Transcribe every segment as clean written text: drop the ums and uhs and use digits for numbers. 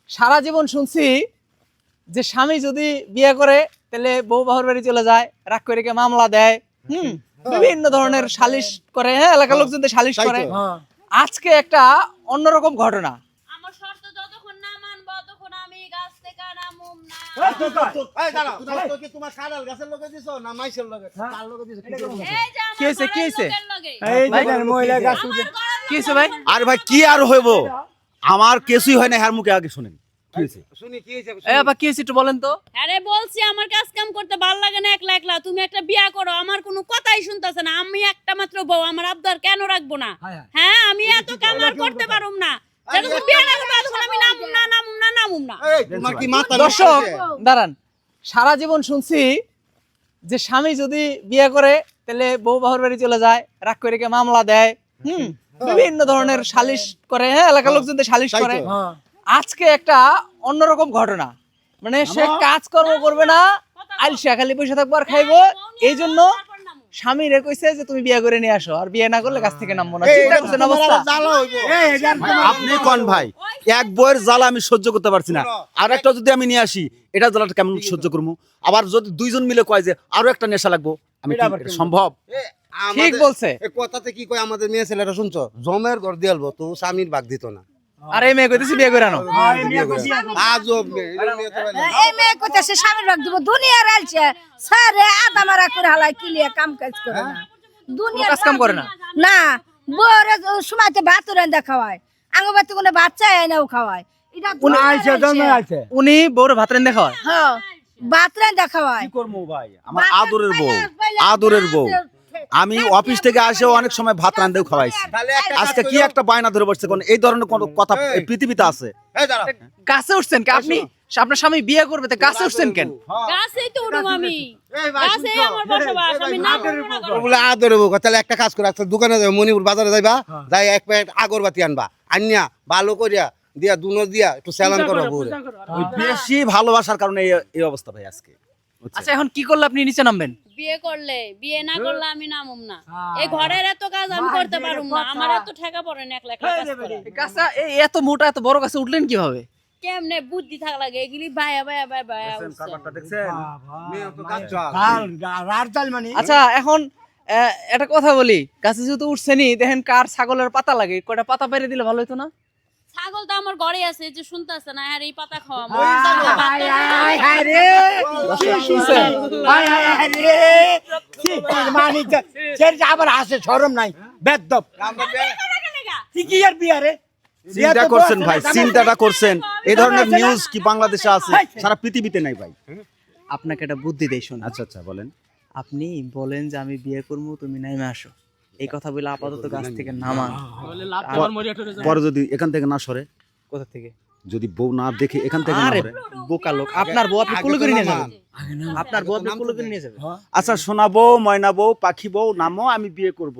সারা জীবন শুনছি যে স্বামী যদি বিয়ে করে তাহলে বউ বাহুর বাড়ি চলে যায়, রাগ করে কে মামলা দেয়, বিভিন্ন ধরনের সালিশ করে, হ্যাঁ এলাকার লোকজনদের সালিশ করে। আজকে একটা অন্যরকম ঘটনা। আমার শর্ত যতক্ষণ না মানবো ততক্ষণ আমি গাছ থেকে নামুম না। এই দাঁড়াও, তো কি তোমার কাঁঠাল গাছের লগে দিছো না মাইশের লগে? কার লগে দিছো? এই যে আমার কি হয়েছে, কি হয়েছে? লোকের লগে। এই দেখেন মহিলা গাছ উঠে কি হয়েছে ভাই? আর ভাই কি আর হইব, আমার কিছুই হয় না। হ্যার মুখে আগে শুনেন কি হয়েছে। শুনি কি হইছে? এই আপা কি হয়েছে একটু বলেন তো। আরে বলছি আমার কাজ কাম করতে ভালো লাগে না, একলা একলা। তুমি একটা বিয়া করো, আমার কোনো কথাই শুনতেছে না। আমি একটা মাত্র বউ, আমার আবদার কেন রাখবো না? হ্যাঁ আমি এত কাম আর করতে পারুম না। যতক্ষণ বিয়া না করবো ততক্ষণ আমি নামুম না, নামুম না, নামুম না। এই তোমার কি মাথা দর্শক দাঁড়ান, সারা জীবন শুনছি যে স্বামী যদি বিয়ে করে তাহলে বউ বাহুর বাড়ি চলে যায়, রাগ করে কে মামলা দেয়, বিভিন্ন ধরনের সালিশ করে, হ্যাঁ এলাকার লোকজনদের সালিশ করে। আজকে একটা অন্যরকম ঘটনা, মানে সে কাজকর্ম করবে না, আলসা খালি বসে থাকবো আর খাইবো। এই জন্য স্বামী রে কইছে যে তুমি বিয়ে করে নিয়ে আসো, আর বিয়ে না করলে গাছ থেকে নামবো না। চিন্তা করছেন অবস্থা? জ্বালা হইব। আপনি কোন ভাই, এক বইয়ের জ্বালা আমি সহ্য করতে পারছি না, আর একটা যদি আমি নিয়ে আসি এটা জ্বালাটা কেমন সহ্য করবো? আবার যদি দুইজন মিলে কয় যে আরো একটা নেশা লাগবো, আমি কি এটা সম্ভব? ঠিক বলছে। এই কথাতে কি কয় আমাদের মেয়ে ছেলেরা শুনছো, জমের ঘর দিয়ালবো তো স্বামীর ভাগ দিত না। আর এই মেয়ে কইতেছি বিয়ে করে আনো। আজব মেয়ে, এই মেয়ে তো বলে। এই মেয়ে কইতাছে স্বামীর ভাগ দিব, দুনিয়ার আলছে সারে আদা মারা করে হালাই কিলিয়া কাম কাজ করে না, দুনিয়ার কাজ কাম করে না। না বরে সময়তে ভাত রান্দা খাওয়ায়, আঙ্গবাতি কোনো বাচ্চা এনেও খাওয়ায়। এটা উনি আইছে জন্মে আইছে উনি বউর ভাত রান্ধা খাওয়ায়। হ্যাঁ ভাত রান্দা খাওয়ায়। কি করবো ভাই, আমার আদরের বউ, আদরের বউ। আমি অফিস থেকে আসেও অনেক সময় ভাত রান্ধেও খাওয়াইছি। আজকে কি একটা বায়না ধরে বসছে, কোন এই ধরনের কোন কথা এই পৃথিবীতে আছে? এই দাঁড়াও। গাছে উঠছেন কে আপনি? আপনার স্বামী বিয়ে করবে তো গাছে উঠছেন কেন? গাছেই তো উঠুম আমি, এই ভাই গাছেই শুনছো? আমার বসবাস। আমি নামুম না, ও বলে আদর হবো, তাহলে একটা কাজ করে একটা দোকানে যাবে, মণিপুর বাজারে যাইবা, যাই এক প্যাকেট আগরবাতি আনবা, আনিয়া ভালো করিয়া দিয়া দুনো দিয়া একটু স্যালান করো বউরে। ওই বেশি ভালোবাসার কারণে এই অবস্থা ভাই আজকে। আচ্ছা এখন কি করলে আপনি নিচে নামবেন? বিয়ে করলে, বিয়ে না করলে আমি নামুম না। এই ঘরের এত কাজ আমি করতে পারুম না, আমার এত ঠেকা পড়ে না একলা একলা কাজ করে। গাছা এই এত মোটা এত বড় গাছে উঠলেন কিভাবে? কেমনে বুদ্ধি থাকা লাগে, এগুলি ভাইয়া ভাইয়া ভাইয়া ভাইয়া উঠছে। মেয়ে তো কাজ চল। কাল রাত জাল মানে আচ্ছা এখন একটা কথা বলি, গাছে যেহেতু উঠছেনি, দেখেন কার ছাগলের পাতা লাগে, কয়টা পাতা পেরে দিলে ভালো হতো না? ছাগল তো আমার ঘরে আছে, যে শুনতেছে না, আর এই পাতা খাওয়া হায় হায় হায় রে হায় হায় হায় রে কি মানে সের আবার আসে শরম নাই বেদব কি আর বিয়া রে চিন্তা করছেন ভাই, চিন্তাটা করছেন? এই ধরনের নিউজ কি বাংলাদেশে আছে? সারা পৃথিবীতে নাই ভাই। আপনাকে একটা বুদ্ধি দেই, শোন। আচ্ছা আচ্ছা বলেন। আপনি বলেন যে আমি বিয়ে করবো, তুমি নাইমে আসো, এই কথা বলে আপাতত গাছ থেকে নামান। পরে যদি এখান থেকে না সরে, কোথা থেকে? যদি বউ না দেখে এখান থেকে না আরে সরে। বোকা লোক, আপনার বউ আপনি কুলে করে নিয়ে যাবেন, আপনার বউ আপনি কুলে করে নিয়ে যাবেন। আচ্ছা সোনা বউ, ময়না বউ, পাখি বউ, নামো, আমি বিয়ে করব,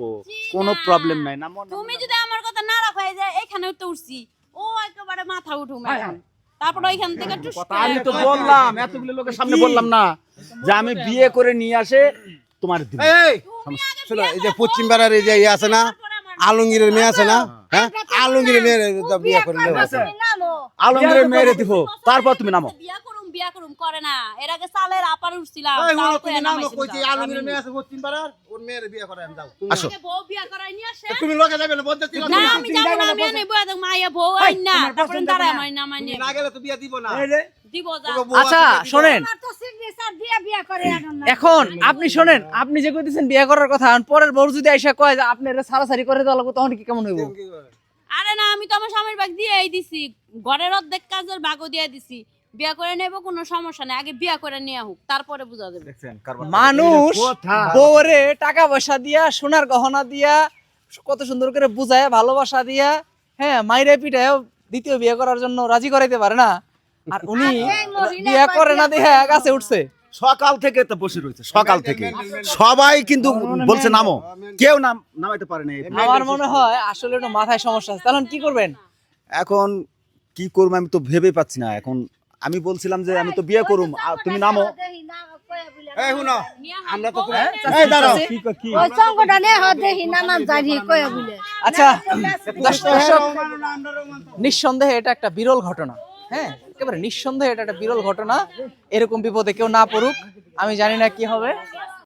কোনো প্রবলেম নাই, নামো। তুমি যদি আমার কথা না রাখো, এই যে এখানে তো উঠছি, ও একেবারে মাথা উঠুম এখন। তারপর ওইখান থেকে টুস আমি তো বললাম, এতগুলো লোকের সামনে বললাম না যে আমি বিয়ে করে নিয়ে আসে তোমার দিব। এই শোনো, এই যে পশ্চিম পাড়ার এই যে ইয়ে আছে না, আলমগীরের মেয়ে আছে না, হ্যাঁ আলমগীরের মেয়ের বিয়ে করে নেবো। আলমগীরের মেয়েরে দিব, তারপর তুমি নামো। বিয়া করুম করে না। এর আগে সালের আপার উঠছিলাম, এই তাও হলো তো তুমি এ নামো, নামাইছিলাম। কইছি আলমগীরের মেয়ে আছে পশ্চিম পাড়ার, ওর মেয়ের বিয়ে করে আমি যাও। আসো। আগে বউ বিয়া করাই নিয়ে আসে। তুমি লগে যাবে না, বলতে ছিল না আমি যাবো না, আমি নেবো একদম মাইয়া বউ আইন না, তারপরে দাঁড়ায় আমার নামাই তুমি নিয়ে না গেলে তো বিয়ে দিব না। দিব যা। আচ্ছা শোনেন, আমার তো সিগনেচার দিয়ে বিয়া করে আনো না। এখন আপনি শোনেন, আপনি যে কইতেছেন বিয়ে করার কথা, আর পরের বউ যদি আইসা কয় যে আপনি এর সারাসারি করে দেওয়া লাগবে, তখন কি কেমন হইব? আরে না, আমি তো আমার স্বামীর ভাগ দিয়েই দিছি, ঘরের অর্ধেক কাজের ভাগও দিয়ে দিছি। বিয়া করে নেব, কোনো সমস্যা নেই, আগে বিয়া করে নিয়ে হোক, তারপরে বুঝা যাবে। মানুষ বউরে টাকা পয়সা দিয়া, সোনার গহনা দিয়া, কত সুন্দর করে বুঝায়, ভালোবাসা দিয়া, হ্যাঁ মাইরে পিটায় দ্বিতীয় বিয়ে করার জন্য রাজি করাইতে পারে না, আর উনি বিয়ে করে না দিয়ে গাছে উঠছে। সকাল থেকে তো বসে রয়েছে, সকাল থেকে সবাই কিন্তু বলছে নামো, কেউ নামাইতে পারে না। আমার মনে হয় আসলে একটু মাথায় সমস্যা আছে। তাহলে কি করবেন এখন কি করবো আমি তো ভেবে পাচ্ছি না। এখন আমি বলছিলাম যে আমি তো বিয়ে করুম, আর তুমি নামো। এই শুনো, আমরা তো এই দাঁড়াও। ওই সঙ্গটা নে হ দেহি নানান জারি কইয়া বলে। আচ্ছা দর্শক, নিঃসন্দেহে এটা একটা বিরল ঘটনা। হ্যাঁ একেবারে নিঃসন্দেহে এটা একটা বিরল ঘটনা। এরকম বিপদে কেউ না পড়ুক, আমি জানি না কি হবে।